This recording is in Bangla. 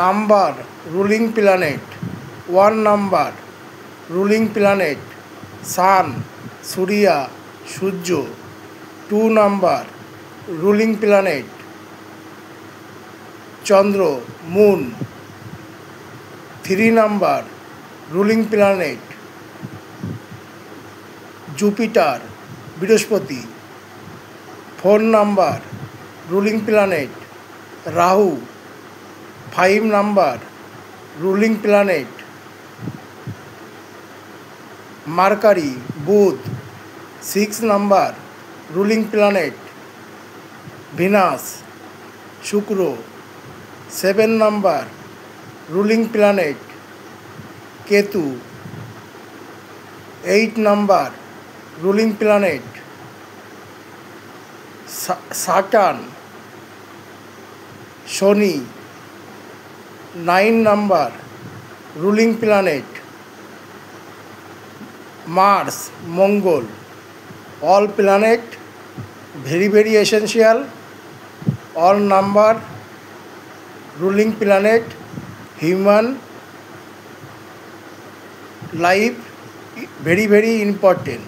Number ruling planet. 1 number ruling planet sun Surya Surya. 2 number ruling planet Chandra moon. 3 number ruling planet Jupiter Brihaspati. 4 number ruling planet Rahu. 5 number ruling planet Mercury Budh. 6 number ruling planet Venus Shukra. 7 number ruling planet Ketu. 8 number ruling planet Saturn Shani. 9 number ruling planet Mars Mangal. All planet very very essential. All number ruling planet human life very very important.